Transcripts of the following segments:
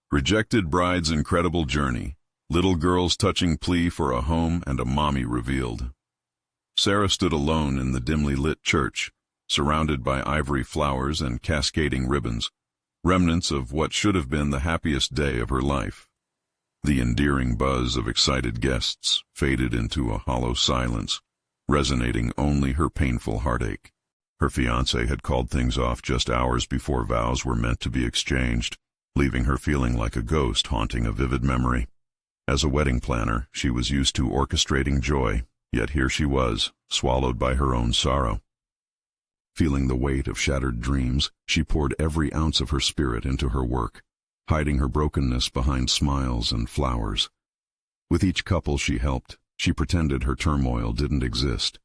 Rejected bride's incredible journey. Little girl's touching plea for a home and a mommy revealed. Sarah stood alone in the dimly lit church, surrounded by ivory flowers and cascading ribbons, remnants of what should have been the happiest day of her life. The endearing buzz of excited guests faded into a hollow silence, resonating only her painful heartache. Her fiancé had called things off just hours before vows were meant to be exchanged, leaving her feeling like a ghost haunting a vivid memory. As a wedding planner, she was used to orchestrating joy, yet here she was, swallowed by her own sorrow. Feeling the weight of shattered dreams, she poured every ounce of her spirit into her work, hiding her brokenness behind smiles and flowers. With each couple she helped, she pretended her turmoil didn't exist,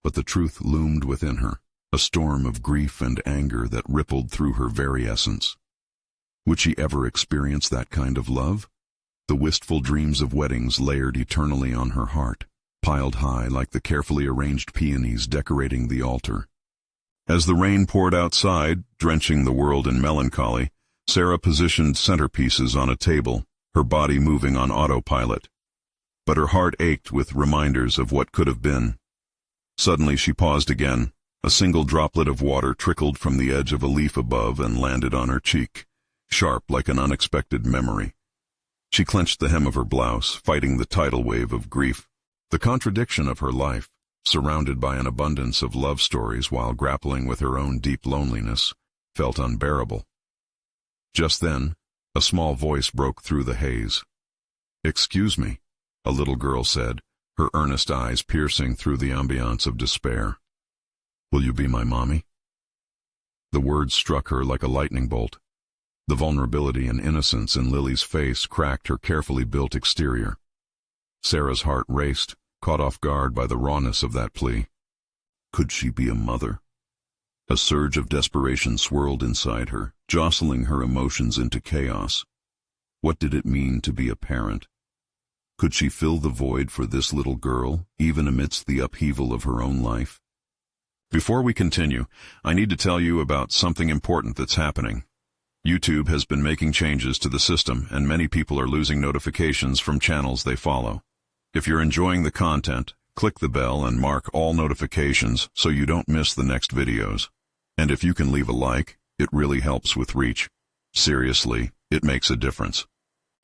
but the truth loomed within her, a storm of grief and anger that rippled through her very essence. Would she ever experience that kind of love? The wistful dreams of weddings layered eternally on her heart, piled high like the carefully arranged peonies decorating the altar. As the rain poured outside, drenching the world in melancholy, Sarah positioned centerpieces on a table, her body moving on autopilot. But her heart ached with reminders of what could have been. Suddenly she paused again. A single droplet of water trickled from the edge of a leaf above and landed on her cheek, sharp like an unexpected memory. She clenched the hem of her blouse, fighting the tidal wave of grief. The contradiction of her life, surrounded by an abundance of love stories while grappling with her own deep loneliness, felt unbearable. Just then, a small voice broke through the haze. "Excuse me," a little girl said, her earnest eyes piercing through the ambiance of despair. "Will you be my mommy?" The words struck her like a lightning bolt. The vulnerability and innocence in Lily's face cracked her carefully built exterior. Sarah's heart raced, caught off guard by the rawness of that plea. Could she be a mother? A surge of desperation swirled inside her, jostling her emotions into chaos. What did it mean to be a parent? Could she fill the void for this little girl, even amidst the upheaval of her own life? Before we continue, I need to tell you about something important that's happening. YouTube has been making changes to the system, and many people are losing notifications from channels they follow. If you're enjoying the content, click the bell and mark all notifications so you don't miss the next videos. And if you can leave a like, it really helps with reach. Seriously, it makes a difference.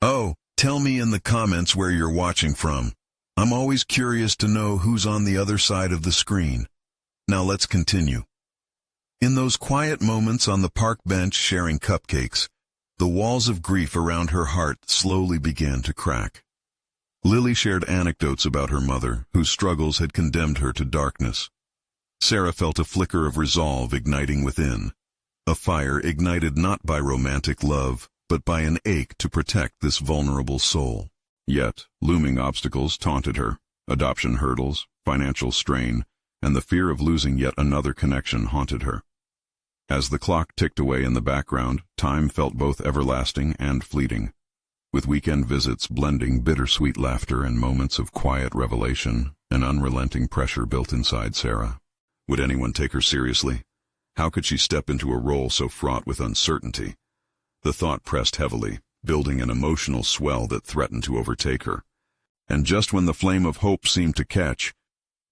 Oh, tell me in the comments where you're watching from. I'm always curious to know who's on the other side of the screen. Now let's continue. In those quiet moments on the park bench sharing cupcakes, the walls of grief around her heart slowly began to crack. Lily shared anecdotes about her mother, whose struggles had condemned her to darkness. Sarah felt a flicker of resolve igniting within, a fire ignited not by romantic love, but by an ache to protect this vulnerable soul. Yet, looming obstacles taunted her, adoption hurdles, financial strain, and the fear of losing yet another connection haunted her. As the clock ticked away in the background, time felt both everlasting and fleeting, with weekend visits blending bittersweet laughter and moments of quiet revelation. An unrelenting pressure built inside Sarah. Would anyone take her seriously? How could she step into a role so fraught with uncertainty? The thought pressed heavily, building an emotional swell that threatened to overtake her. And just when the flame of hope seemed to catch,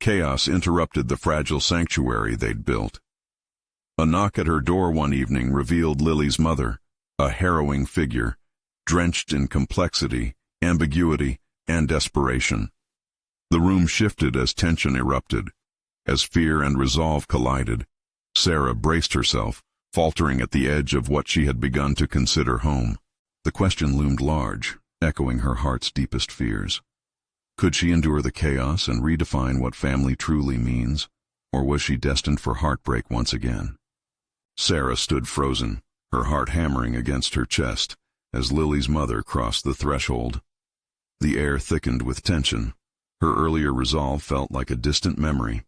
chaos interrupted the fragile sanctuary they'd built. A knock at her door one evening revealed Lily's mother, a harrowing figure, drenched in complexity, ambiguity, and desperation. The room shifted as tension erupted. As fear and resolve collided, Sarah braced herself, faltering at the edge of what she had begun to consider home. The question loomed large, echoing her heart's deepest fears. Could she endure the chaos and redefine what family truly means, or was she destined for heartbreak once again? Sarah stood frozen, her heart hammering against her chest, as Lily's mother crossed the threshold. The air thickened with tension. Her earlier resolve felt like a distant memory.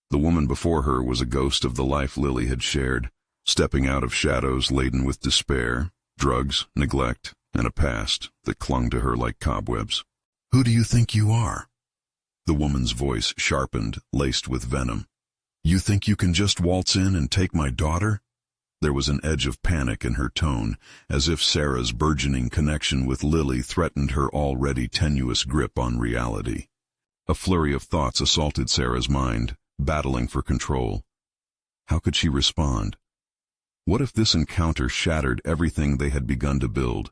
The woman before her was a ghost of the life Lily had shared, stepping out of shadows laden with despair, drugs, neglect, and a past that clung to her like cobwebs. "Who do you think you are?" The woman's voice sharpened, laced with venom. "You think you can just waltz in and take my daughter?" There was an edge of panic in her tone, as if Sarah's burgeoning connection with Lily threatened her already tenuous grip on reality. A flurry of thoughts assaulted Sarah's mind, battling for control. How could she respond? What if this encounter shattered everything they had begun to build?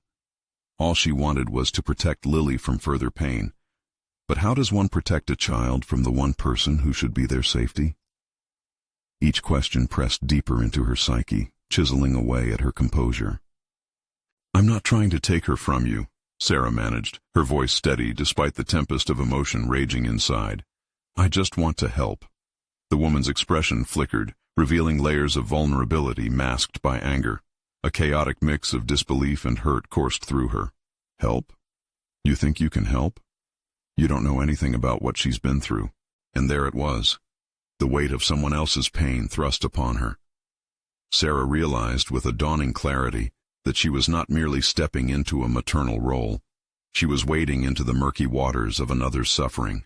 All she wanted was to protect Lily from further pain. But how does one protect a child from the one person who should be their safety? Each question pressed deeper into her psyche, chiseling away at her composure. "I'm not trying to take her from you," Sarah managed, her voice steady despite the tempest of emotion raging inside. "I just want to help." The woman's expression flickered, revealing layers of vulnerability masked by anger. A chaotic mix of disbelief and hurt coursed through her. "Help? You think you can help? You don't know anything about what she's been through." And there it was, the weight of someone else's pain thrust upon her. Sarah realized with a dawning clarity that she was not merely stepping into a maternal role. She was wading into the murky waters of another's suffering.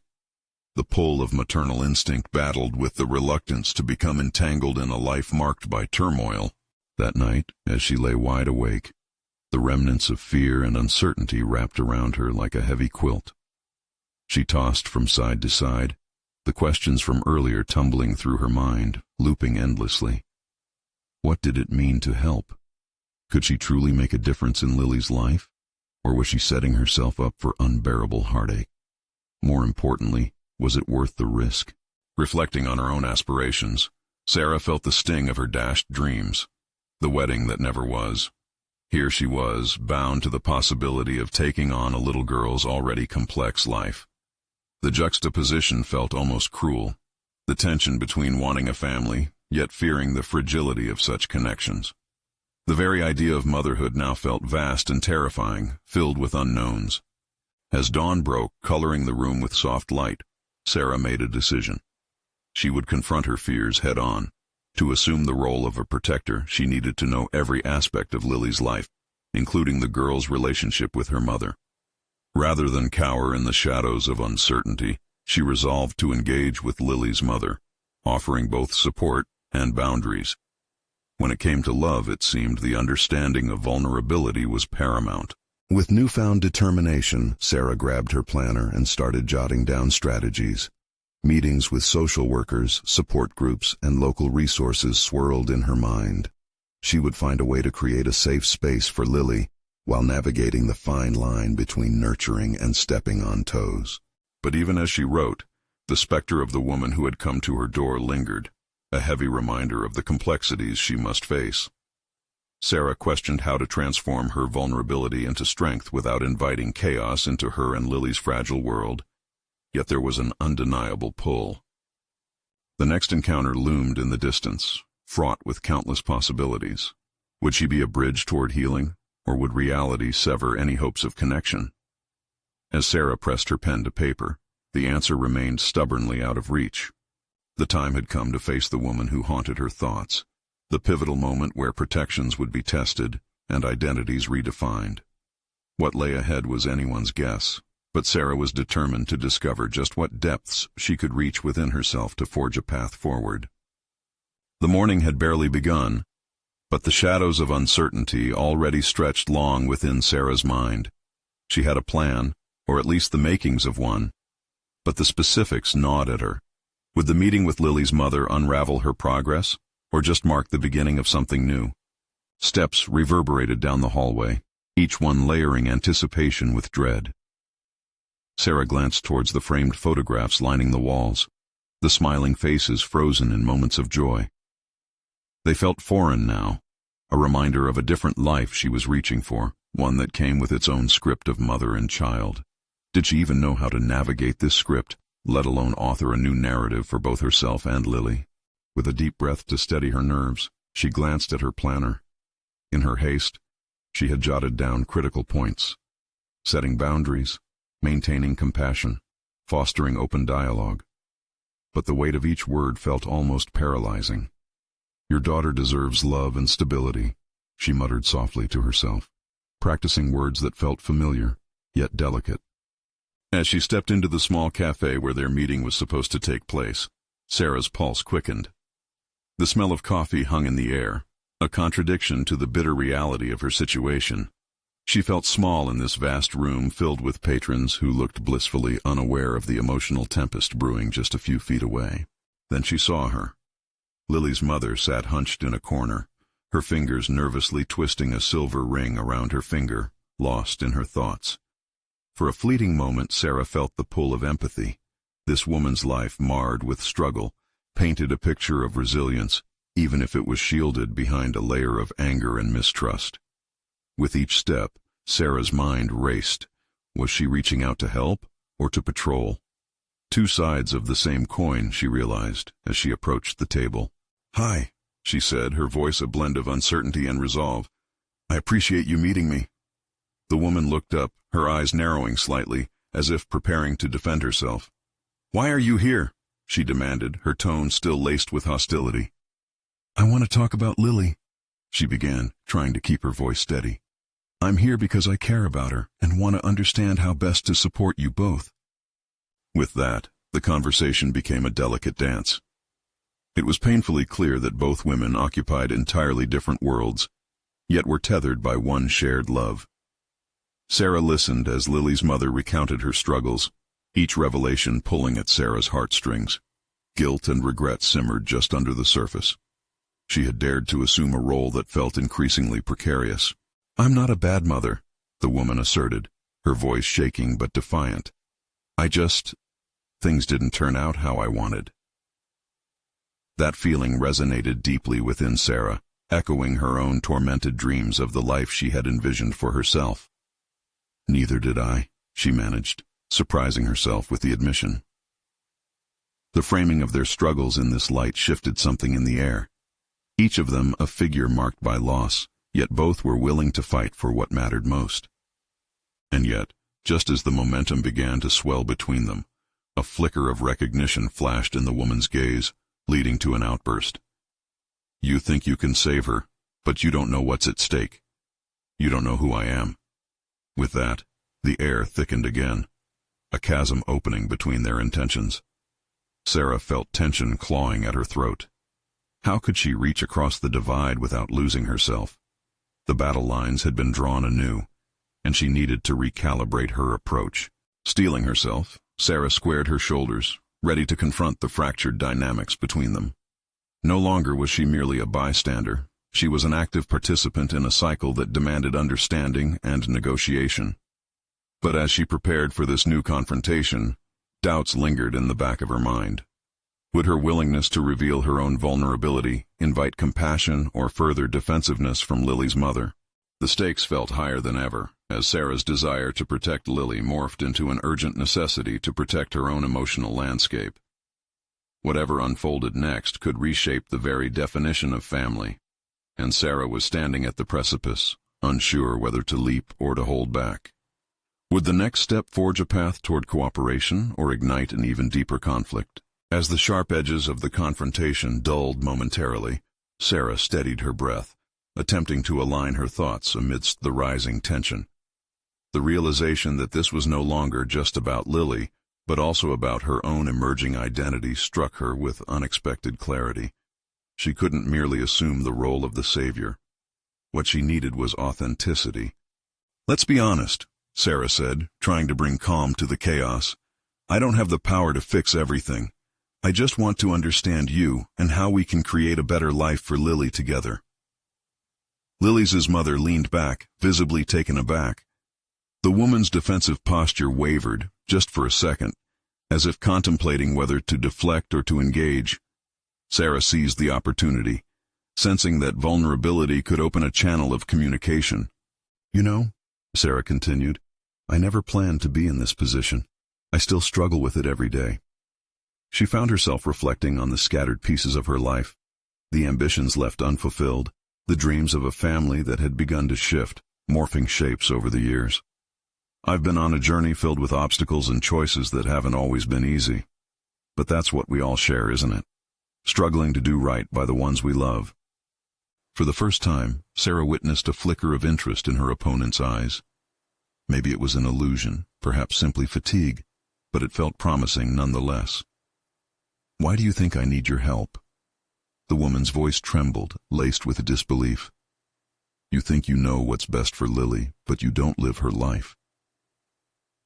The pull of maternal instinct battled with the reluctance to become entangled in a life marked by turmoil. That night, as she lay wide awake, the remnants of fear and uncertainty wrapped around her like a heavy quilt. She tossed from side to side, the questions from earlier tumbling through her mind, looping endlessly. What did it mean to help? Could she truly make a difference in Lily's life? Or was she setting herself up for unbearable heartache? More importantly, was it worth the risk? Reflecting on her own aspirations, Sarah felt the sting of her dashed dreams. The wedding that never was. Here she was, bound to the possibility of taking on a little girl's already complex life. The juxtaposition felt almost cruel, the tension between wanting a family, yet fearing the fragility of such connections. The very idea of motherhood now felt vast and terrifying, filled with unknowns. As dawn broke, coloring the room with soft light, Sarah made a decision. She would confront her fears head-on. To assume the role of a protector, she needed to know every aspect of Lily's life, including the girl's relationship with her mother. Rather than cower in the shadows of uncertainty, she resolved to engage with Lily's mother, offering both support and boundaries. When it came to love, it seemed the understanding of vulnerability was paramount. With newfound determination, Sarah grabbed her planner and started jotting down strategies. Meetings with social workers, support groups, and local resources swirled in her mind. She would find a way to create a safe space for Lily, while navigating the fine line between nurturing and stepping on toes. But even as she wrote, the specter of the woman who had come to her door lingered, a heavy reminder of the complexities she must face. Sarah questioned how to transform her vulnerability into strength without inviting chaos into her and Lily's fragile world. Yet there was an undeniable pull. The next encounter loomed in the distance, fraught with countless possibilities. Would she be a bridge toward healing, or would reality sever any hopes of connection? As Sarah pressed her pen to paper, the answer remained stubbornly out of reach. The time had come to face the woman who haunted her thoughts, the pivotal moment where protections would be tested and identities redefined. What lay ahead was anyone's guess. But Sarah was determined to discover just what depths she could reach within herself to forge a path forward. The morning had barely begun, but the shadows of uncertainty already stretched long within Sarah's mind. She had a plan, or at least the makings of one, but the specifics gnawed at her. Would the meeting with Lily's mother unravel her progress, or just mark the beginning of something new? Steps reverberated down the hallway, each one layering anticipation with dread. Sarah glanced towards the framed photographs lining the walls, the smiling faces frozen in moments of joy. They felt foreign now, a reminder of a different life she was reaching for, one that came with its own script of mother and child. Did she even know how to navigate this script, let alone author a new narrative for both herself and Lily? With a deep breath to steady her nerves, she glanced at her planner. In her haste, she had jotted down critical points: setting boundaries, maintaining compassion, fostering open dialogue. But the weight of each word felt almost paralyzing. "Your daughter deserves love and stability," she muttered softly to herself, practicing words that felt familiar, yet delicate. As she stepped into the small cafe where their meeting was supposed to take place, Sarah's pulse quickened. The smell of coffee hung in the air, a contradiction to the bitter reality of her situation. She felt small in this vast room filled with patrons who looked blissfully unaware of the emotional tempest brewing just a few feet away. Then she saw her. Lily's mother sat hunched in a corner, her fingers nervously twisting a silver ring around her finger, lost in her thoughts. For a fleeting moment, Sarah felt the pull of empathy. This woman's life, marred with struggle, painted a picture of resilience, even if it was shielded behind a layer of anger and mistrust. With each step, Sarah's mind raced. Was she reaching out to help or to patrol? Two sides of the same coin, she realized, as she approached the table. "Hi," she said, her voice a blend of uncertainty and resolve. "I appreciate you meeting me." The woman looked up, her eyes narrowing slightly, as if preparing to defend herself. "Why are you here?" she demanded, her tone still laced with hostility. "I want to talk about Lily," she began, trying to keep her voice steady. "I'm here because I care about her and want to understand how best to support you both." With that, the conversation became a delicate dance. It was painfully clear that both women occupied entirely different worlds, yet were tethered by one shared love. Sarah listened as Lily's mother recounted her struggles, each revelation pulling at Sarah's heartstrings. Guilt and regret simmered just under the surface. She had dared to assume a role that felt increasingly precarious. "I'm not a bad mother," the woman asserted, her voice shaking but defiant. Things didn't turn out how I wanted." That feeling resonated deeply within Sarah, echoing her own tormented dreams of the life she had envisioned for herself. "Neither did I," she managed, surprising herself with the admission. The framing of their struggles in this light shifted something in the air. Each of them a figure marked by loss, yet both were willing to fight for what mattered most. And yet, just as the momentum began to swell between them, a flicker of recognition flashed in the woman's gaze, leading to an outburst. "You think you can save her, but you don't know what's at stake. You don't know who I am." With that, the air thickened again, a chasm opening between their intentions. Sarah felt tension clawing at her throat. How could she reach across the divide without losing herself? The battle lines had been drawn anew, and she needed to recalibrate her approach. Steeling herself, Sarah squared her shoulders, ready to confront the fractured dynamics between them. No longer was she merely a bystander. She was an active participant in a cycle that demanded understanding and negotiation. But as she prepared for this new confrontation, doubts lingered in the back of her mind. Would her willingness to reveal her own vulnerability invite compassion or further defensiveness from Lily's mother? The stakes felt higher than ever, as Sarah's desire to protect Lily morphed into an urgent necessity to protect her own emotional landscape. Whatever unfolded next could reshape the very definition of family, and Sarah was standing at the precipice, unsure whether to leap or to hold back. Would the next step forge a path toward cooperation or ignite an even deeper conflict? As the sharp edges of the confrontation dulled momentarily, Sarah steadied her breath, attempting to align her thoughts amidst the rising tension. The realization that this was no longer just about Lily, but also about her own emerging identity struck her with unexpected clarity. She couldn't merely assume the role of the savior. What she needed was authenticity. "Let's be honest," Sarah said, trying to bring calm to the chaos. "I don't have the power to fix everything. I just want to understand you and how we can create a better life for Lily together." Lily's mother leaned back, visibly taken aback. The woman's defensive posture wavered, just for a second, as if contemplating whether to deflect or to engage. Sarah seized the opportunity, sensing that vulnerability could open a channel of communication. "You know," Sarah continued, "I never planned to be in this position. I still struggle with it every day." She found herself reflecting on the scattered pieces of her life, the ambitions left unfulfilled, the dreams of a family that had begun to shift, morphing shapes over the years. "I've been on a journey filled with obstacles and choices that haven't always been easy. But that's what we all share, isn't it? Struggling to do right by the ones we love." For the first time, Sarah witnessed a flicker of interest in her opponent's eyes. Maybe it was an illusion, perhaps simply fatigue, but it felt promising nonetheless. "Why do you think I need your help?" The woman's voice trembled, laced with disbelief. "You think you know what's best for Lily, but you don't live her life."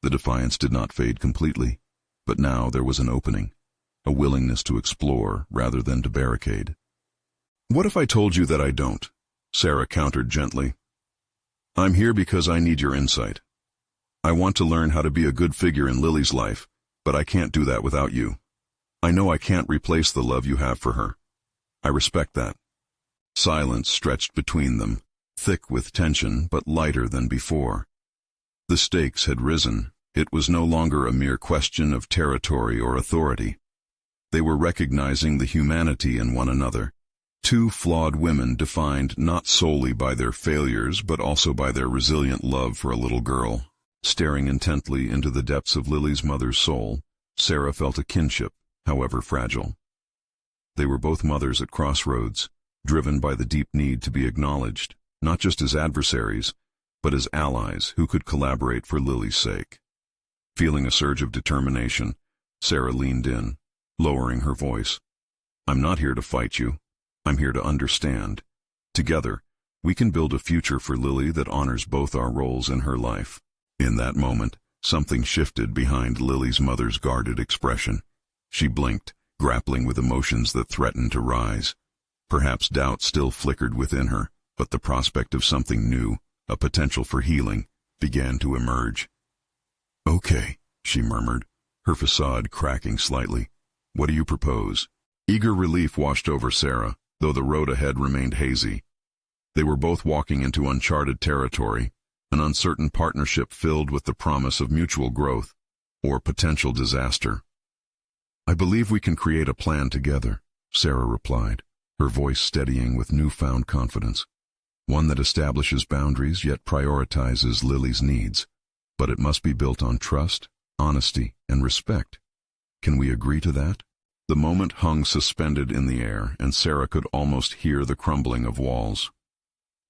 The defiance did not fade completely, but now there was an opening, a willingness to explore rather than to barricade. "What if I told you that I don't?" Sarah countered gently. "I'm here because I need your insight. I want to learn how to be a good figure in Lily's life, but I can't do that without you. I know I can't replace the love you have for her. I respect that." Silence stretched between them, thick with tension but lighter than before. The stakes had risen. It was no longer a mere question of territory or authority. They were recognizing the humanity in one another. Two flawed women defined not solely by their failures but also by their resilient love for a little girl. Staring intently into the depths of Lily's mother's soul, Sarah felt a kinship, however fragile. They were both mothers at crossroads, driven by the deep need to be acknowledged, not just as adversaries, but as allies who could collaborate for Lily's sake. Feeling a surge of determination, Sarah leaned in, lowering her voice. "I'm not here to fight you. I'm here to understand. Together, we can build a future for Lily that honors both our roles in her life." In that moment, something shifted behind Lily's mother's guarded expression. She blinked, grappling with emotions that threatened to rise. Perhaps doubt still flickered within her, but the prospect of something new, a potential for healing, began to emerge. "Okay," she murmured, her facade cracking slightly. "What do you propose?" Eager relief washed over Sarah, though the road ahead remained hazy. They were both walking into uncharted territory, an uncertain partnership filled with the promise of mutual growth, or potential disaster. "I believe we can create a plan together," Sarah replied, her voice steadying with newfound confidence. "One that establishes boundaries yet prioritizes Lily's needs, but it must be built on trust, honesty, and respect. Can we agree to that?" The moment hung suspended in the air, and Sarah could almost hear the crumbling of walls.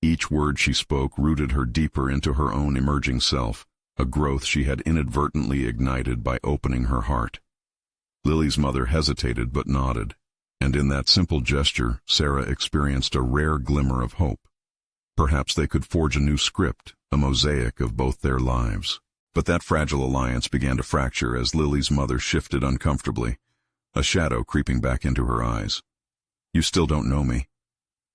Each word she spoke rooted her deeper into her own emerging self, a growth she had inadvertently ignited by opening her heart. Lily's mother hesitated but nodded, and in that simple gesture Sarah experienced a rare glimmer of hope. Perhaps they could forge a new script, a mosaic of both their lives. But that fragile alliance began to fracture as Lily's mother shifted uncomfortably, a shadow creeping back into her eyes. "You still don't know me."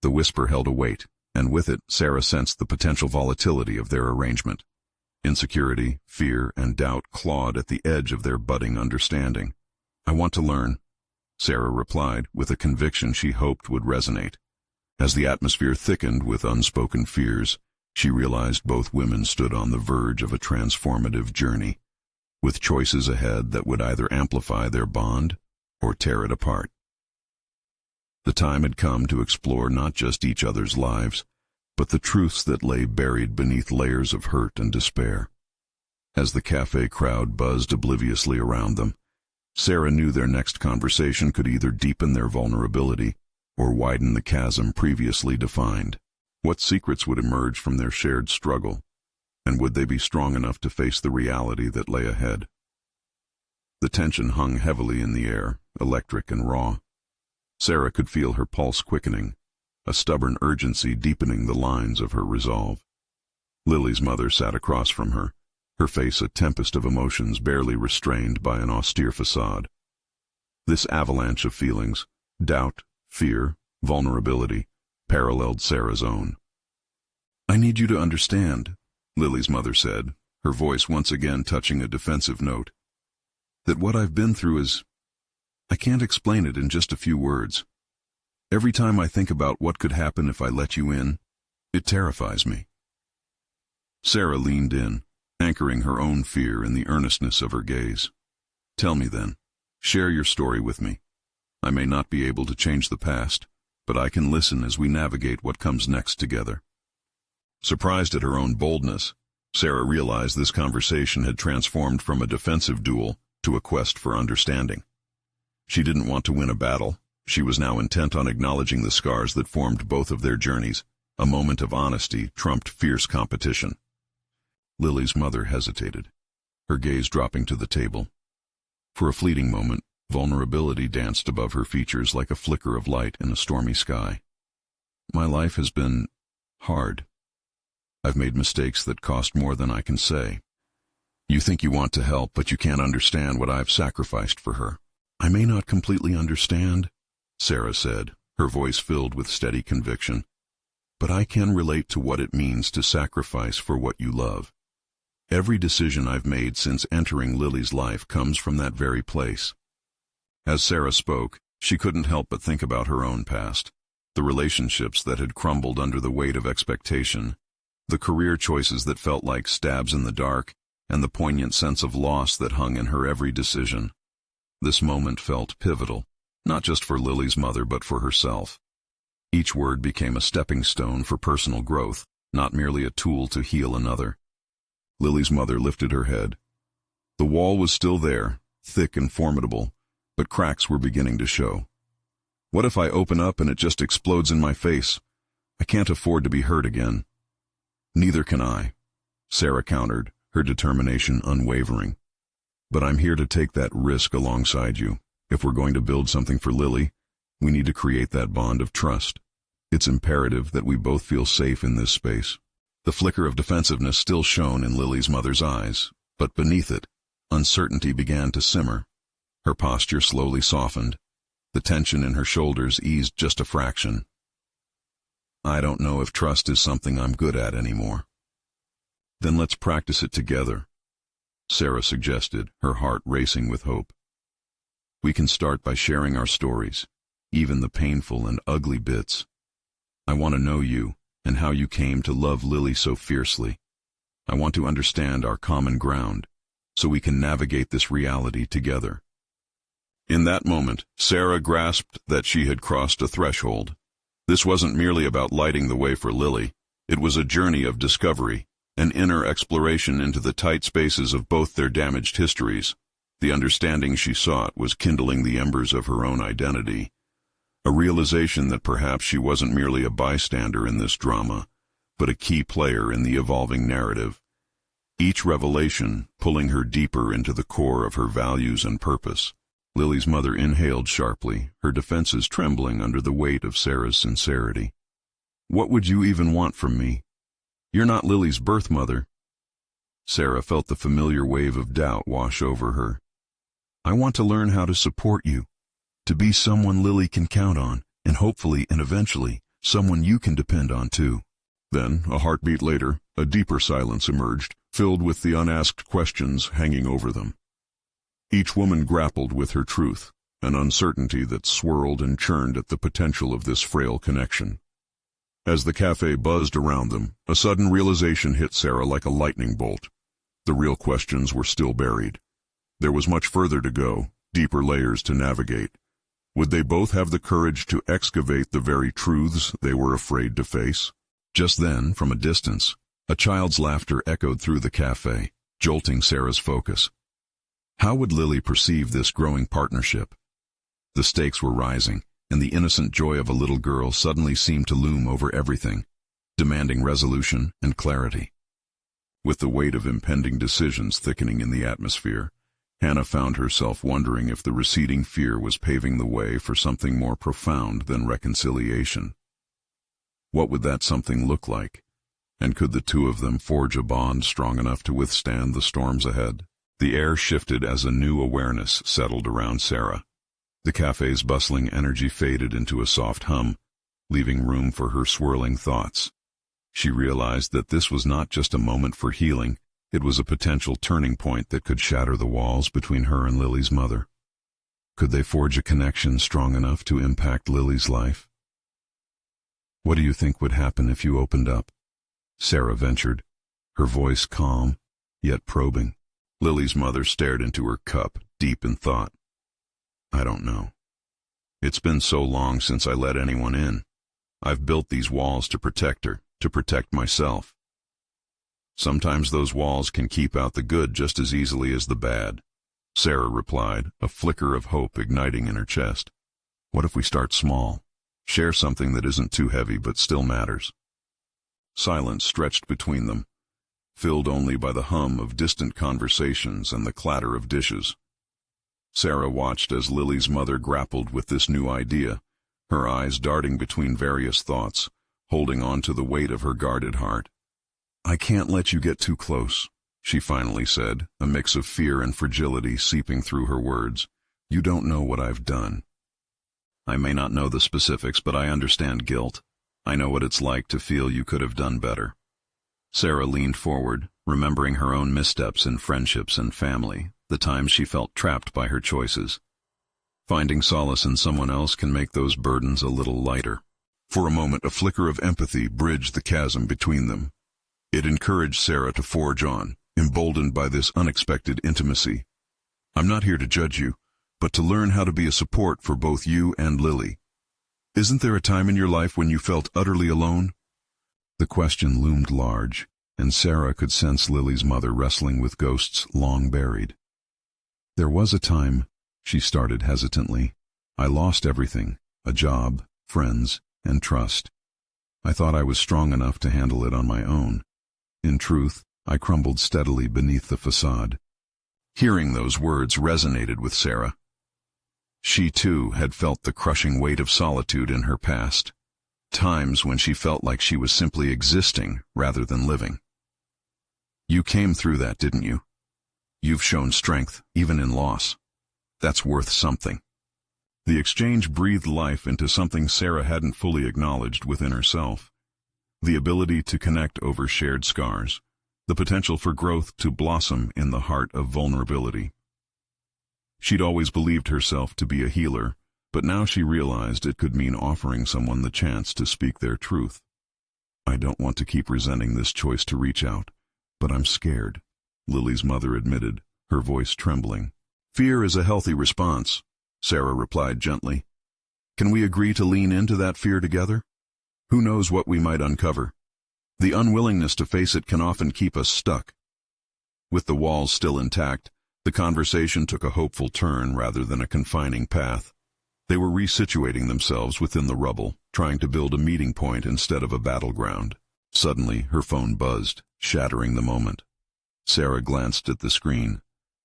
The whisper held a weight, and with it Sarah sensed the potential volatility of their arrangement. Insecurity, fear, and doubt clawed at the edge of their budding understanding. "I want to learn," Sarah replied, with a conviction she hoped would resonate. As the atmosphere thickened with unspoken fears, she realized both women stood on the verge of a transformative journey, with choices ahead that would either amplify their bond or tear it apart. The time had come to explore not just each other's lives, but the truths that lay buried beneath layers of hurt and despair. As the cafe crowd buzzed obliviously around them, Sarah knew their next conversation could either deepen their vulnerability or widen the chasm previously defined. What secrets would emerge from their shared struggle, and would they be strong enough to face the reality that lay ahead? The tension hung heavily in the air, electric and raw. Sarah could feel her pulse quickening, a stubborn urgency deepening the lines of her resolve. Lily's mother sat across from her, her face a tempest of emotions barely restrained by an austere facade. This avalanche of feelings, doubt, fear, vulnerability, paralleled Sarah's own. "I need you to understand," Lily's mother said, her voice once again touching a defensive note, "that what I've been through is... I can't explain it in just a few words. Every time I think about what could happen if I let you in, it terrifies me." Sarah leaned in, anchoring her own fear in the earnestness of her gaze. "Tell me then. Share your story with me. I may not be able to change the past, but I can listen as we navigate what comes next together." Surprised at her own boldness, Sarah realized this conversation had transformed from a defensive duel to a quest for understanding. She didn't want to win a battle. She was now intent on acknowledging the scars that formed both of their journeys. A moment of honesty trumped fierce competition. Lily's mother hesitated, her gaze dropping to the table. For a fleeting moment, Vulnerability danced above her features like a flicker of light in a stormy sky. My life has been hard. I've made mistakes that cost more than I can say. You think you want to help, but you can't understand what I've sacrificed for her. I may not completely understand, Sarah said, her voice filled with steady conviction, but I can relate to what it means to sacrifice for what you love. Every decision I've made since entering Lily's life comes from that very place. As Sarah spoke, she couldn't help but think about her own past, the relationships that had crumbled under the weight of expectation, the career choices that felt like stabs in the dark, and the poignant sense of loss that hung in her every decision. This moment felt pivotal, not just for Lily's mother but for herself. Each word became a stepping stone for personal growth, not merely a tool to heal another. Lily's mother lifted her head. The wall was still there, thick and formidable, but cracks were beginning to show. What if I open up and it just explodes in my face? I can't afford to be hurt again. Neither can I, Sarah countered, her determination unwavering. But I'm here to take that risk alongside you. If we're going to build something for Lily, we need to create that bond of trust. It's imperative that we both feel safe in this space. The flicker of defensiveness still shone in Lily's mother's eyes, but beneath it, uncertainty began to simmer. Her posture slowly softened. The tension in her shoulders eased just a fraction. I don't know if trust is something I'm good at anymore. Then let's practice it together, Sarah suggested, her heart racing with hope. We can start by sharing our stories, even the painful and ugly bits. I want to know you and how you came to love Lily so fiercely. I want to understand our common ground, so we can navigate this reality together. In that moment, Sarah grasped that she had crossed a threshold. This wasn't merely about lighting the way for Lily. It was a journey of discovery, an inner exploration into the tight spaces of both their damaged histories. The understanding she sought was kindling the embers of her own identity, a realization that perhaps she wasn't merely a bystander in this drama, but a key player in the evolving narrative. Each revelation pulling her deeper into the core of her values and purpose. Lily's mother inhaled sharply, her defenses trembling under the weight of Sarah's sincerity. What would you even want from me? You're not Lily's birth mother. Sarah felt the familiar wave of doubt wash over her. I want to learn how to support you, to be someone Lily can count on, and hopefully and eventually, someone you can depend on too. Then, a heartbeat later, a deeper silence emerged, filled with the unasked questions hanging over them. Each woman grappled with her truth, an uncertainty that swirled and churned at the potential of this frail connection. As the cafe buzzed around them, a sudden realization hit Sarah like a lightning bolt. The real questions were still buried. There was much further to go, deeper layers to navigate. Would they both have the courage to excavate the very truths they were afraid to face? Just then, from a distance, a child's laughter echoed through the cafe, jolting Sarah's focus. How would Lily perceive this growing partnership? The stakes were rising, and the innocent joy of a little girl suddenly seemed to loom over everything, demanding resolution and clarity. With the weight of impending decisions thickening in the atmosphere, Hannah found herself wondering if the receding fear was paving the way for something more profound than reconciliation. What would that something look like? And could the two of them forge a bond strong enough to withstand the storms ahead? The air shifted as a new awareness settled around Sarah. The cafe's bustling energy faded into a soft hum, leaving room for her swirling thoughts. She realized that this was not just a moment for healing, it was a potential turning point that could shatter the walls between her and Lily's mother. Could they forge a connection strong enough to impact Lily's life? What do you think would happen if you opened up? Sarah ventured, her voice calm, yet probing. Lily's mother stared into her cup, deep in thought. I don't know. It's been so long since I let anyone in. I've built these walls to protect her, to protect myself. Sometimes those walls can keep out the good just as easily as the bad, Sarah replied, a flicker of hope igniting in her chest. What if we start small? Share something that isn't too heavy but still matters. Silence stretched between them, filled only by the hum of distant conversations and the clatter of dishes. Sarah watched as Lily's mother grappled with this new idea, her eyes darting between various thoughts, holding on to the weight of her guarded heart. "I can't let you get too close," she finally said, a mix of fear and fragility seeping through her words. "You don't know what I've done." "I may not know the specifics, but I understand guilt. I know what it's like to feel you could have done better." Sarah leaned forward, remembering her own missteps in friendships and family, the times she felt trapped by her choices. Finding solace in someone else can make those burdens a little lighter. For a moment, a flicker of empathy bridged the chasm between them. It encouraged Sarah to forge on, emboldened by this unexpected intimacy. "I'm not here to judge you, but to learn how to be a support for both you and Lily. Isn't there a time in your life when you felt utterly alone?" The question loomed large, and Sarah could sense Lily's mother wrestling with ghosts long buried. "There was a time," she started hesitantly. "I lost everything, a job, friends, and trust. I thought I was strong enough to handle it on my own. In truth, I crumbled steadily beneath the facade." Hearing those words resonated with Sarah. She, too, had felt the crushing weight of solitude in her past, times when she felt like she was simply existing rather than living. "You came through that, didn't you? You've shown strength, even in loss. That's worth something." The exchange breathed life into something Sarah hadn't fully acknowledged within herself. The ability to connect over shared scars, the potential for growth to blossom in the heart of vulnerability. She'd always believed herself to be a healer, but now she realized it could mean offering someone the chance to speak their truth. "I don't want to keep resenting this choice to reach out, but I'm scared," Lily's mother admitted, her voice trembling. "Fear is a healthy response," Sarah replied gently. "Can we agree to lean into that fear together? Who knows what we might uncover? The unwillingness to face it can often keep us stuck." With the walls still intact, the conversation took a hopeful turn rather than a confining path. They were resituating themselves within the rubble, trying to build a meeting point instead of a battleground. Suddenly, her phone buzzed, shattering the moment. Sarah glanced at the screen.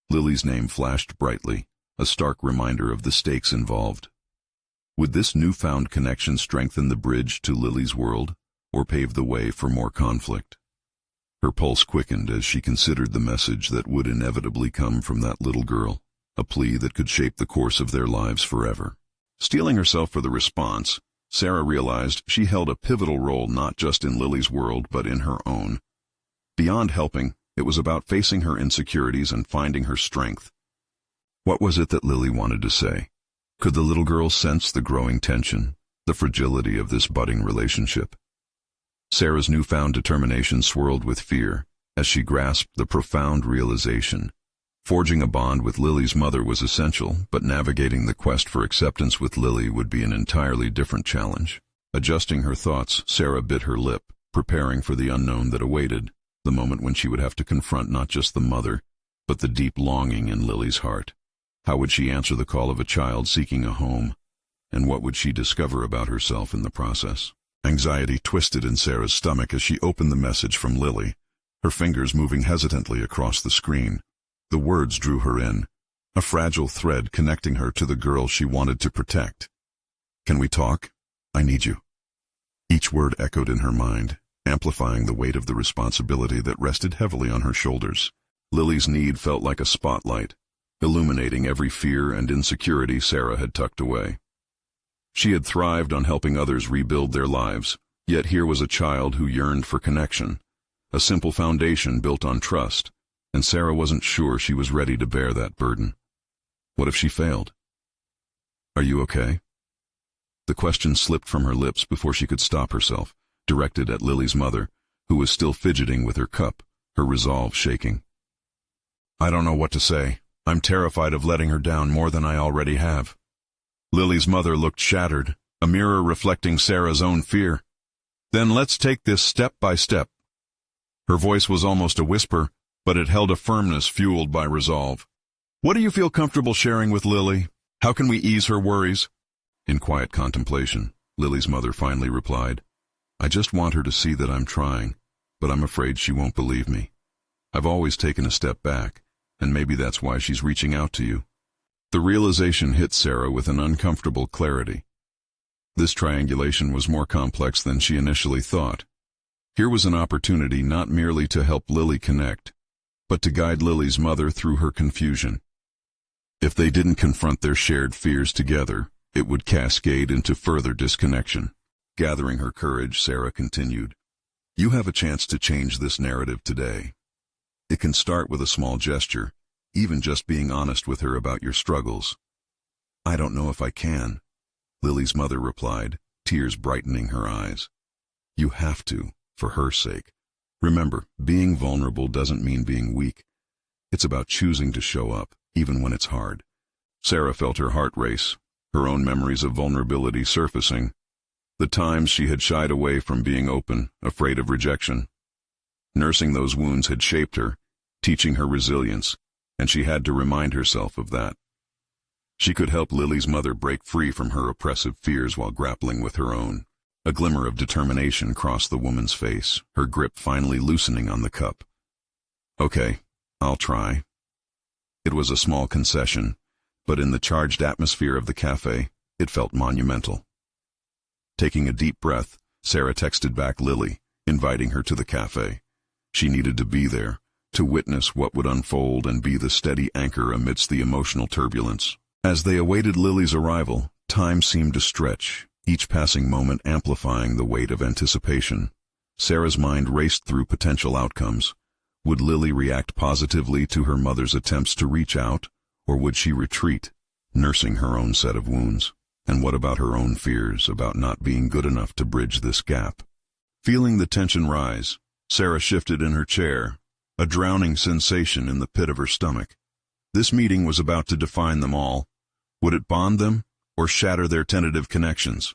Lily's name flashed brightly, a stark reminder of the stakes involved. Would this newfound connection strengthen the bridge to Lily's world, or pave the way for more conflict? Her pulse quickened as she considered the message that would inevitably come from that little girl, a plea that could shape the course of their lives forever. Steeling herself for the response, Sarah realized she held a pivotal role not just in Lily's world but in her own. Beyond helping, it was about facing her insecurities and finding her strength. What was it that Lily wanted to say? Could the little girl sense the growing tension, the fragility of this budding relationship? Sarah's newfound determination swirled with fear as she grasped the profound realization. Forging a bond with Lily's mother was essential, but navigating the quest for acceptance with Lily would be an entirely different challenge. Adjusting her thoughts, Sarah bit her lip, preparing for the unknown that awaited, the moment when she would have to confront not just the mother, but the deep longing in Lily's heart. How would she answer the call of a child seeking a home? And what would she discover about herself in the process? Anxiety twisted in Sarah's stomach as she opened the message from Lily, her fingers moving hesitantly across the screen. The words drew her in, a fragile thread connecting her to the girl she wanted to protect. "Can we talk? I need you." Each word echoed in her mind, amplifying the weight of the responsibility that rested heavily on her shoulders. Lily's need felt like a spotlight, illuminating every fear and insecurity Sarah had tucked away. She had thrived on helping others rebuild their lives, yet here was a child who yearned for connection, a simple foundation built on trust, and Sarah wasn't sure she was ready to bear that burden. What if she failed? "Are you okay?" The question slipped from her lips before she could stop herself, directed at Lily's mother, who was still fidgeting with her cup, her resolve shaking. "I don't know what to say. I'm terrified of letting her down more than I already have." Lily's mother looked shattered, a mirror reflecting Sarah's own fear. "Then let's take this step by step." Her voice was almost a whisper, but it held a firmness fueled by resolve. "What do you feel comfortable sharing with Lily? How can we ease her worries?" In quiet contemplation, Lily's mother finally replied, "I just want her to see that I'm trying, but I'm afraid she won't believe me. I've always taken a step back, and maybe that's why she's reaching out to you." The realization hit Sarah with an uncomfortable clarity. This triangulation was more complex than she initially thought. Here was an opportunity not merely to help Lily connect, but to guide Lily's mother through her confusion. If they didn't confront their shared fears together, it would cascade into further disconnection. Gathering her courage, Sarah continued, "You have a chance to change this narrative today. It can start with a small gesture, even just being honest with her about your struggles." "I don't know if I can," Lily's mother replied, tears brightening her eyes. "You have to, for her sake. Remember, being vulnerable doesn't mean being weak. It's about choosing to show up, even when it's hard." Sarah felt her heart race, her own memories of vulnerability surfacing, the times she had shied away from being open, afraid of rejection. Nursing those wounds had shaped her, teaching her resilience, and she had to remind herself of that. She could help Lily's mother break free from her oppressive fears while grappling with her own. A glimmer of determination crossed the woman's face, her grip finally loosening on the cup. "Okay, I'll try." It was a small concession, but in the charged atmosphere of the cafe, it felt monumental. Taking a deep breath, Sarah texted back Lily, inviting her to the cafe. She needed to be there, to witness what would unfold and be the steady anchor amidst the emotional turbulence. As they awaited Lily's arrival, time seemed to stretch, each passing moment amplifying the weight of anticipation. Sarah's mind raced through potential outcomes. Would Lily react positively to her mother's attempts to reach out, or would she retreat, nursing her own set of wounds? And what about her own fears about not being good enough to bridge this gap? Feeling the tension rise, Sarah shifted in her chair, a drowning sensation in the pit of her stomach. This meeting was about to define them all. Would it bond them, or shatter their tentative connections?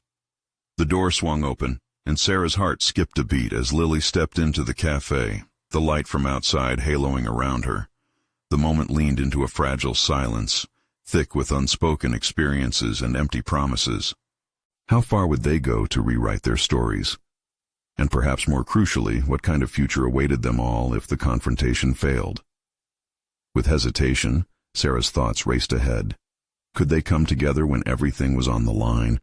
The door swung open, and Sarah's heart skipped a beat as Lily stepped into the cafe, the light from outside haloing around her. The moment leaned into a fragile silence, thick with unspoken experiences and empty promises. How far would they go to rewrite their stories? And perhaps more crucially, what kind of future awaited them all if the confrontation failed? With hesitation, Sarah's thoughts raced ahead. Could they come together when everything was on the line,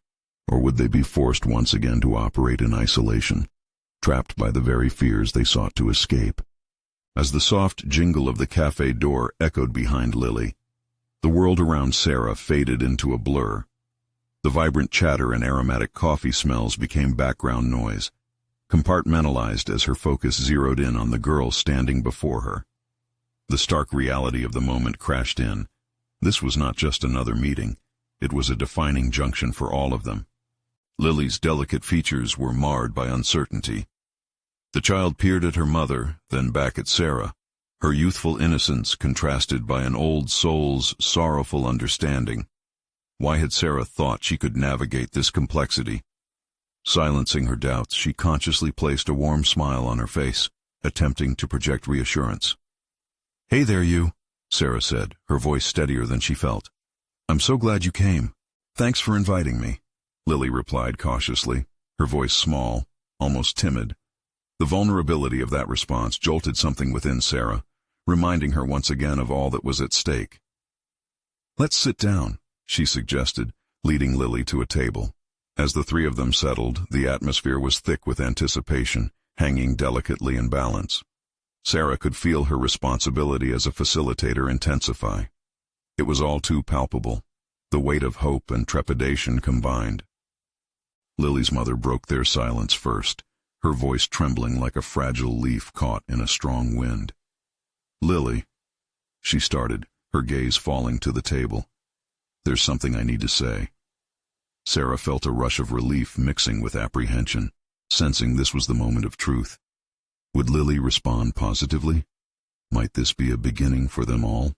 or would they be forced once again to operate in isolation, trapped by the very fears they sought to escape? As the soft jingle of the cafe door echoed behind Lily, the world around Sarah faded into a blur. The vibrant chatter and aromatic coffee smells became background noise, compartmentalized as her focus zeroed in on the girl standing before her. The stark reality of the moment crashed in. This was not just another meeting. It was a defining junction for all of them. Lily's delicate features were marred by uncertainty. The child peered at her mother, then back at Sarah, her youthful innocence contrasted by an old soul's sorrowful understanding. Why had Sarah thought she could navigate this complexity? Silencing her doubts, she consciously placed a warm smile on her face, attempting to project reassurance. "Hey there, you," Sarah said, her voice steadier than she felt. "I'm so glad you came. Thanks for inviting me," Lily replied cautiously, her voice small, almost timid. The vulnerability of that response jolted something within Sarah, reminding her once again of all that was at stake. "Let's sit down," she suggested, leading Lily to a table. As the three of them settled, the atmosphere was thick with anticipation, hanging delicately in balance. Sarah could feel her responsibility as a facilitator intensify. It was all too palpable, the weight of hope and trepidation combined. Lily's mother broke their silence first, her voice trembling like a fragile leaf caught in a strong wind. "Lily," she started, her gaze falling to the table. "There's something I need to say." Sarah felt a rush of relief mixing with apprehension, sensing this was the moment of truth. Would Lily respond positively? Might this be a beginning for them all?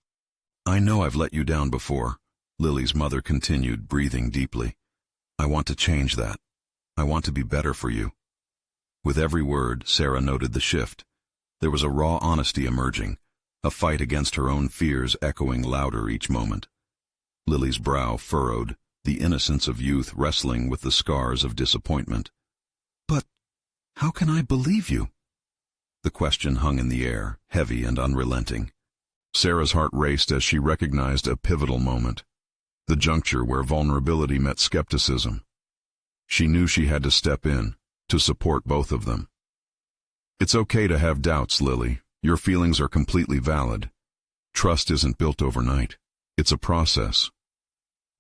"I know I've let you down before," Lily's mother continued, breathing deeply. "I want to change that. I want to be better for you." With every word, Sarah noted the shift. There was a raw honesty emerging, a fight against her own fears echoing louder each moment. Lily's brow furrowed, the innocence of youth wrestling with the scars of disappointment. "But how can I believe you?" The question hung in the air, heavy and unrelenting. Sarah's heart raced as she recognized a pivotal moment. the juncture where vulnerability met skepticism. She knew she had to step in, to support both of them. "It's okay to have doubts, Lily. Your feelings are completely valid. Trust isn't built overnight. It's a process."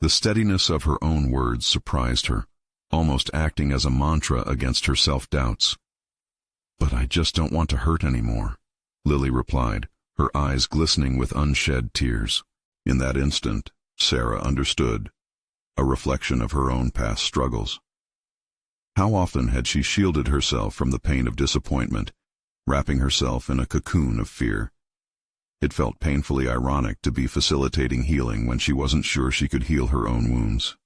The steadiness of her own words surprised her, almost acting as a mantra against her self-doubts. "But I just don't want to hurt anymore," Lily replied, her eyes glistening with unshed tears. In that instant, Sarah understood, a reflection of her own past struggles. How often had she shielded herself from the pain of disappointment, wrapping herself in a cocoon of fear? It felt painfully ironic to be facilitating healing when she wasn't sure she could heal her own wounds.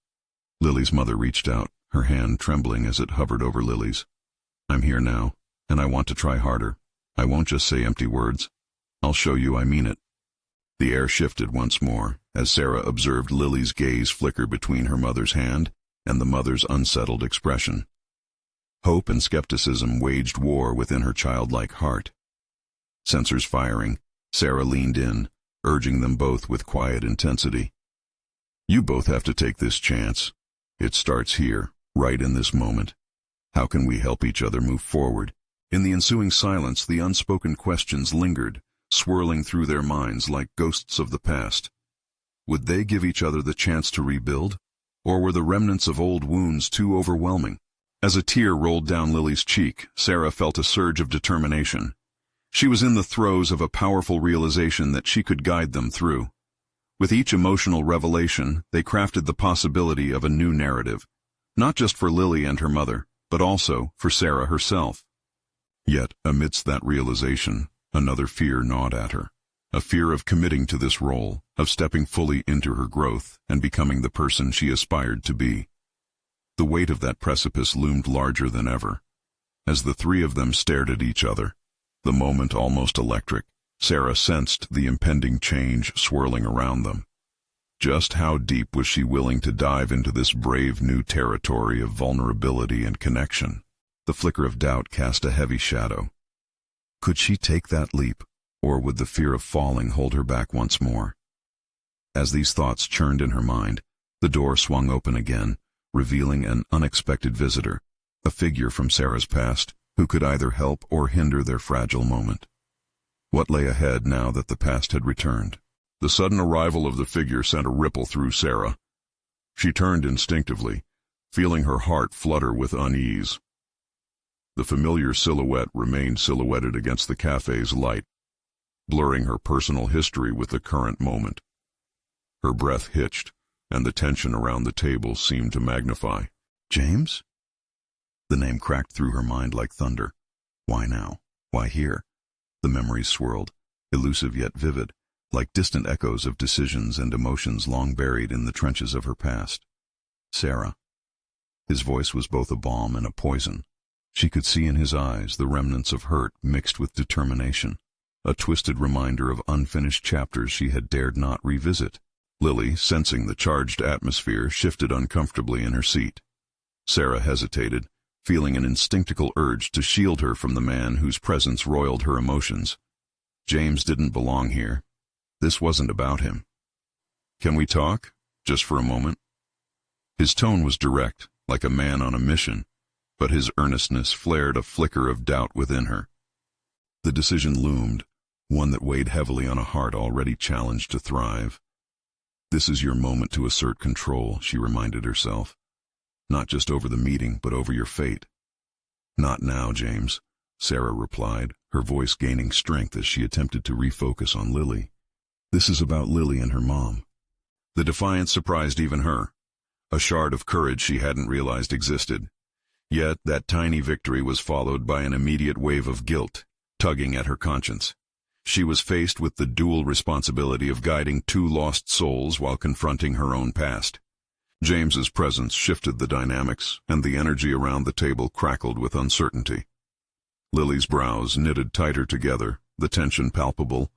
Lily's mother reached out, her hand trembling as it hovered over Lily's. "I'm here now, and I want to try harder. I won't just say empty words. I'll show you I mean it." The air shifted once more as Sarah observed Lily's gaze flicker between her mother's hand and the mother's unsettled expression. Hope and skepticism waged war within her childlike heart. Sensors firing, Sarah leaned in, urging them both with quiet intensity. "You both have to take this chance. It starts here, right in this moment. How can we help each other move forward?" In the ensuing silence, the unspoken questions lingered, swirling through their minds like ghosts of the past. Would they give each other the chance to rebuild? Or were the remnants of old wounds too overwhelming? As a tear rolled down Lily's cheek, Sarah felt a surge of determination. She was in the throes of a powerful realization that she could guide them through. With each emotional revelation, they crafted the possibility of a new narrative, not just for Lily and her mother, but also for Sarah herself. Yet, amidst that realization, another fear gnawed at her. A fear of committing to this role, of stepping fully into her growth and becoming the person she aspired to be. The weight of that precipice loomed larger than ever. As the three of them stared at each other, the moment almost electric, Sarah sensed the impending change swirling around them. Just how deep was she willing to dive into this brave new territory of vulnerability and connection? The flicker of doubt cast a heavy shadow. Could she take that leap, or would the fear of falling hold her back once more? As these thoughts churned in her mind, the door swung open again, revealing an unexpected visitor, a figure from Sarah's past, who could either help or hinder their fragile moment. What lay ahead now that the past had returned? The sudden arrival of the figure sent a ripple through Sarah. She turned instinctively, feeling her heart flutter with unease. The familiar silhouette remained silhouetted against the cafe's light, blurring her personal history with the current moment. Her breath hitched, and the tension around the table seemed to magnify. "James?" The name cracked through her mind like thunder. Why now? Why here? The memories swirled, elusive yet vivid, like distant echoes of decisions and emotions long buried in the trenches of her past. Sarah. His voice was both a balm and a poison. She could see in his eyes the remnants of hurt mixed with determination, a twisted reminder of unfinished chapters she had dared not revisit. Lily, sensing the charged atmosphere, shifted uncomfortably in her seat. Sarah hesitated, feeling an instinctual urge to shield her from the man whose presence roiled her emotions. James didn't belong here. This wasn't about him. "Can we talk? Just for a moment?" His tone was direct, like a man on a mission, but his earnestness flared a flicker of doubt within her. The decision loomed, one that weighed heavily on a heart already challenged to thrive. "This is your moment to assert control," she reminded herself. "Not just over the meeting, but over your fate." "Not now, James," Sarah replied, her voice gaining strength as she attempted to refocus on Lily. "This is about Lily and her mom." The defiance surprised even her, a shard of courage she hadn't realized existed. Yet that tiny victory was followed by an immediate wave of guilt, tugging at her conscience. She was faced with the dual responsibility of guiding two lost souls while confronting her own past. James's presence shifted the dynamics, and the energy around the table crackled with uncertainty. Lily's brows knitted tighter together, the tension palpable,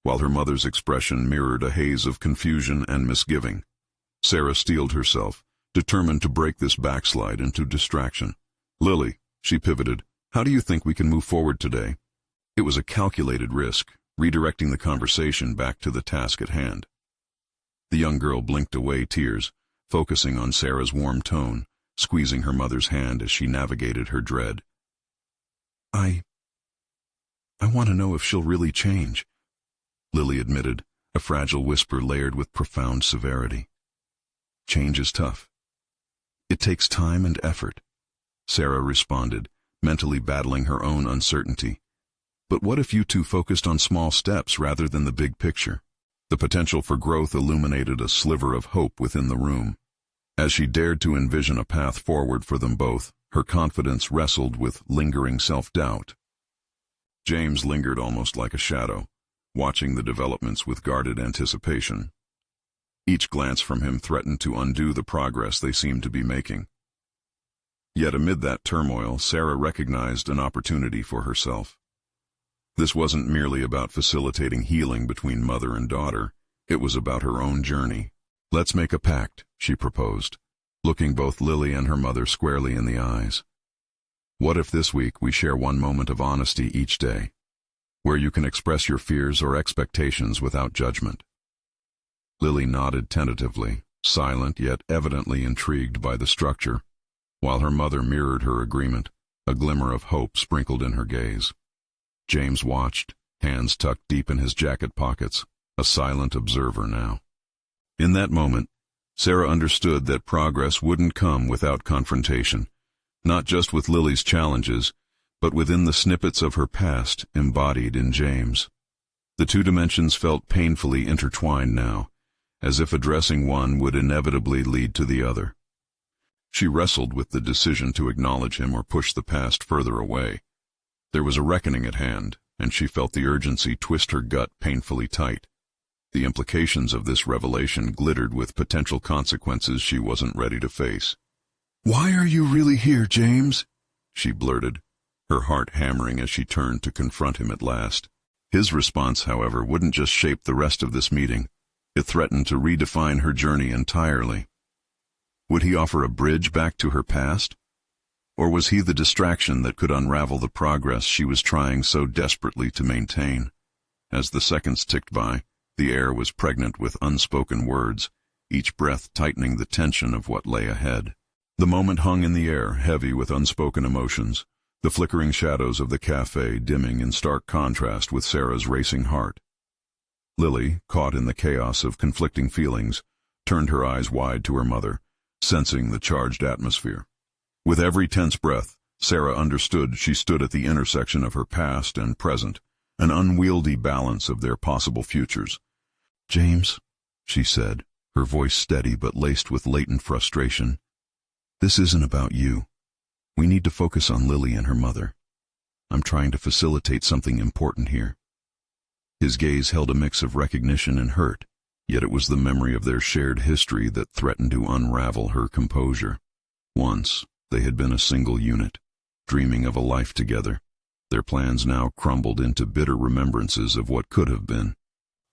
while her mother's expression mirrored a haze of confusion and misgiving. Sarah steeled herself, determined to break this backslide into distraction. "Lily," she pivoted, "how do you think we can move forward today?" It was a calculated risk, redirecting the conversation back to the task at hand. The young girl blinked away tears, focusing on Sarah's warm tone, squeezing her mother's hand as she navigated her dread. I want to know if she'll really change, Lily admitted, a fragile whisper layered with profound severity. Change is tough. It takes time and effort, Sarah responded, mentally battling her own uncertainty. But what if you two focused on small steps rather than the big picture? The potential for growth illuminated a sliver of hope within the room. As she dared to envision a path forward for them both, her confidence wrestled with lingering self-doubt. James lingered almost like a shadow, watching the developments with guarded anticipation. Each glance from him threatened to undo the progress they seemed to be making. Yet amid that turmoil, Sarah recognized an opportunity for herself. This wasn't merely about facilitating healing between mother and daughter, it was about her own journey. "Let's make a pact," she proposed, looking both Lily and her mother squarely in the eyes. "What if this week we share one moment of honesty each day, where you can express your fears or expectations without judgment?" Lily nodded tentatively, silent yet evidently intrigued by the structure, while her mother mirrored her agreement, a glimmer of hope sprinkled in her gaze. James watched, hands tucked deep in his jacket pockets, a silent observer now. In that moment, Sarah understood that progress wouldn't come without confrontation, not just with Lily's challenges, but within the snippets of her past embodied in James. The two dimensions felt painfully intertwined now, as if addressing one would inevitably lead to the other. She wrestled with the decision to acknowledge him or push the past further away. There was a reckoning at hand, and she felt the urgency twist her gut painfully tight. The implications of this revelation glittered with potential consequences she wasn't ready to face. "Why are you really here, James?" she blurted, her heart hammering as she turned to confront him at last. His response, however, wouldn't just shape the rest of this meeting. It threatened to redefine her journey entirely. Would he offer a bridge back to her past? Or was he the distraction that could unravel the progress she was trying so desperately to maintain? As the seconds ticked by, the air was pregnant with unspoken words, each breath tightening the tension of what lay ahead. The moment hung in the air, heavy with unspoken emotions, the flickering shadows of the cafe dimming in stark contrast with Sarah's racing heart. Lily, caught in the chaos of conflicting feelings, turned her eyes wide to her mother, sensing the charged atmosphere. With every tense breath, Sarah understood she stood at the intersection of her past and present, an unwieldy balance of their possible futures. "James," she said, her voice steady but laced with latent frustration, "this isn't about you. We need to focus on Lily and her mother. I'm trying to facilitate something important here." His gaze held a mix of recognition and hurt, yet it was the memory of their shared history that threatened to unravel her composure. Once, they had been a single unit, dreaming of a life together. Their plans now crumbled into bitter remembrances of what could have been.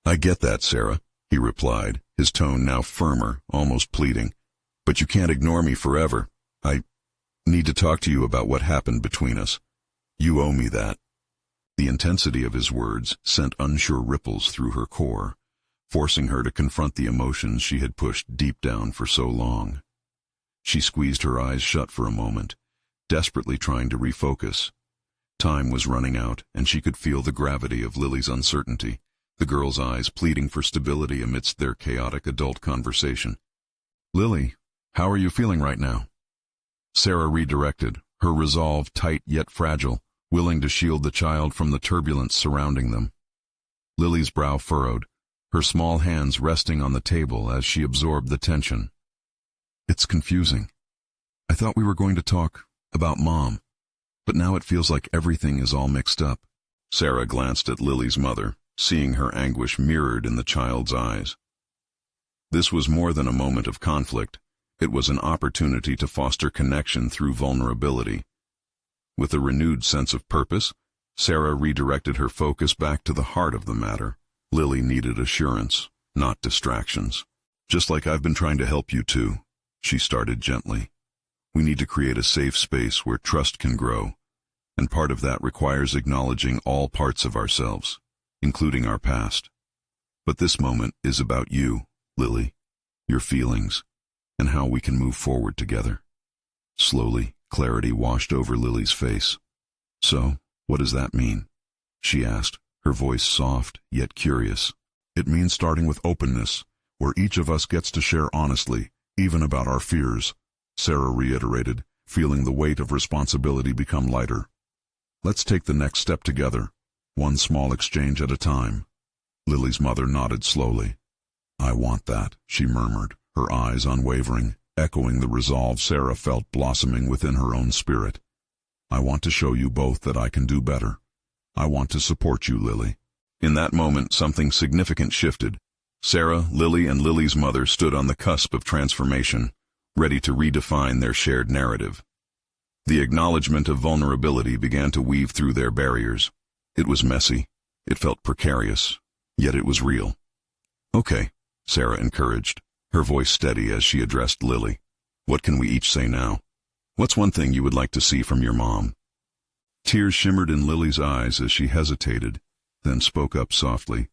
"I get that, Sarah," he replied, his tone now firmer, almost pleading. "But you can't ignore me forever. I need to talk to you about what happened between us. You owe me that." The intensity of his words sent unsure ripples through her core, forcing her to confront the emotions she had pushed deep down for so long. She squeezed her eyes shut for a moment, desperately trying to refocus. Time was running out, and she could feel the gravity of Lily's uncertainty, the girl's eyes pleading for stability amidst their chaotic adult conversation. "Lily, how are you feeling right now?" Sarah redirected, her resolve tight yet fragile, willing to shield the child from the turbulence surrounding them. Lily's brow furrowed, her small hands resting on the table as she absorbed the tension. "It's confusing. I thought we were going to talk about Mom, but now it feels like everything is all mixed up." Sarah glanced at Lily's mother, seeing her anguish mirrored in the child's eyes. This was more than a moment of conflict. It was an opportunity to foster connection through vulnerability. With a renewed sense of purpose, Sarah redirected her focus back to the heart of the matter. Lily needed assurance, not distractions. "Just like I've been trying to help you too," she started gently. "We need to create a safe space where trust can grow, and part of that requires acknowledging all parts of ourselves, including our past. But this moment is about you, Lily, your feelings, and how we can move forward together. Slowly, clarity washed over Lily's face. So, what does that mean? She asked, her voice soft yet curious. It means starting with openness, where each of us gets to share honestly, even about our fears, Sarah reiterated, feeling the weight of responsibility become lighter. Let's take the next step together, one small exchange at a time. Lily's mother nodded slowly. I want that, she murmured, her eyes unwavering, echoing the resolve Sarah felt blossoming within her own spirit. I want to show you both that I can do better. I want to support you, Lily. In that moment, something significant shifted. Sarah, Lily, and Lily's mother stood on the cusp of transformation, ready to redefine their shared narrative. The acknowledgement of vulnerability began to weave through their barriers. It was messy. It felt precarious. Yet it was real. Okay, Sarah encouraged, her voice steady as she addressed Lily. What can we each say now? What's one thing you would like to see from your mom? Tears shimmered in Lily's eyes as she hesitated, then spoke up softly.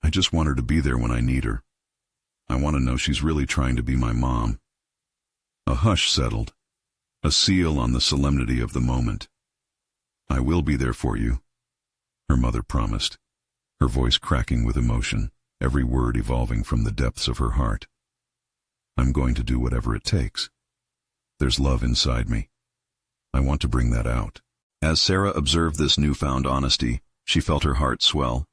I just want her to be there when I need her. I want to know she's really trying to be my mom. A hush settled, a seal on the solemnity of the moment. I will be there for you, her mother promised, her voice cracking with emotion, every word evolving from the depths of her heart. I'm going to do whatever it takes. There's love inside me. I want to bring that out. As Sarah observed this newfound honesty, she felt her heart swell.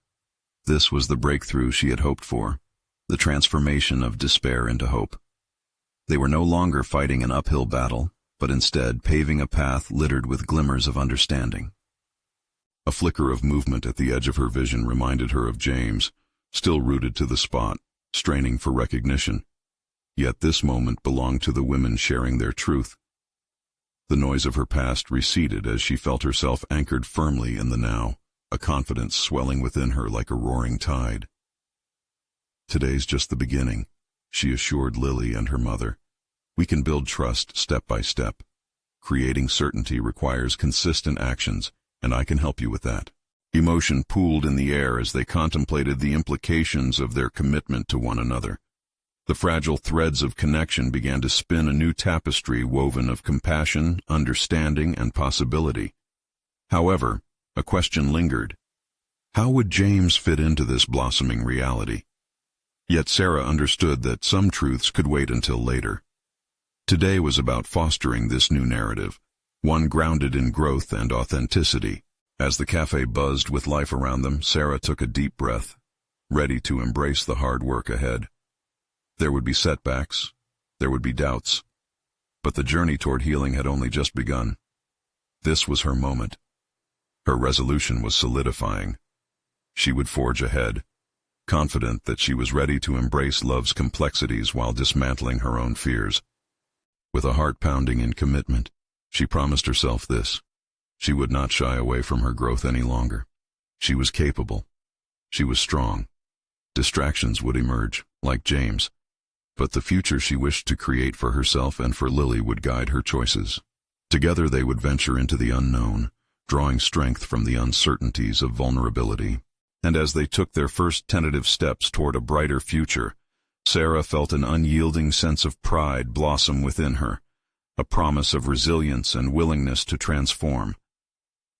This was the breakthrough she had hoped for, the transformation of despair into hope. They were no longer fighting an uphill battle, but instead paving a path littered with glimmers of understanding. A flicker of movement at the edge of her vision reminded her of James, still rooted to the spot, straining for recognition. Yet this moment belonged to the women sharing their truth. The noise of her past receded as she felt herself anchored firmly in the now, a confidence swelling within her like a roaring tide. Today's just the beginning, she assured Lily and her mother. We can build trust step by step. Creating certainty requires consistent actions, and I can help you with that. Emotion pooled in the air as they contemplated the implications of their commitment to one another. The fragile threads of connection began to spin a new tapestry woven of compassion, understanding, and possibility. However, a question lingered. How would James fit into this blossoming reality? Yet Sarah understood that some truths could wait until later. Today was about fostering this new narrative, one grounded in growth and authenticity. As the cafe buzzed with life around them, Sarah took a deep breath, ready to embrace the hard work ahead. There would be setbacks, there would be doubts, but the journey toward healing had only just begun. This was her moment. Her resolution was solidifying. She would forge ahead, confident that she was ready to embrace love's complexities while dismantling her own fears. With a heart pounding in commitment, she promised herself this. She would not shy away from her growth any longer. She was capable. She was strong. Distractions would emerge, like James, but the future she wished to create for herself and for Lily would guide her choices. Together they would venture into the unknown, drawing strength from the uncertainties of vulnerability. And as they took their first tentative steps toward a brighter future, Sarah felt an unyielding sense of pride blossom within her, a promise of resilience and willingness to transform.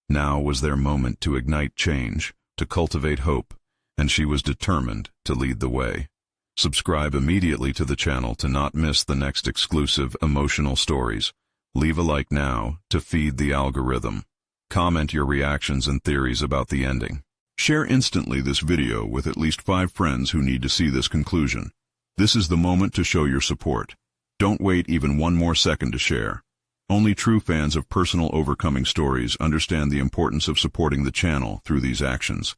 Now was their moment to ignite change, to cultivate hope, and she was determined to lead the way. Subscribe immediately to the channel to not miss the next exclusive emotional stories. Leave a like now to feed the algorithm. Comment your reactions and theories about the ending. Share instantly this video with at least 5 friends who need to see this conclusion. This is the moment to show your support. Don't wait even one more second to share. Only true fans of personal overcoming stories understand the importance of supporting the channel through these actions.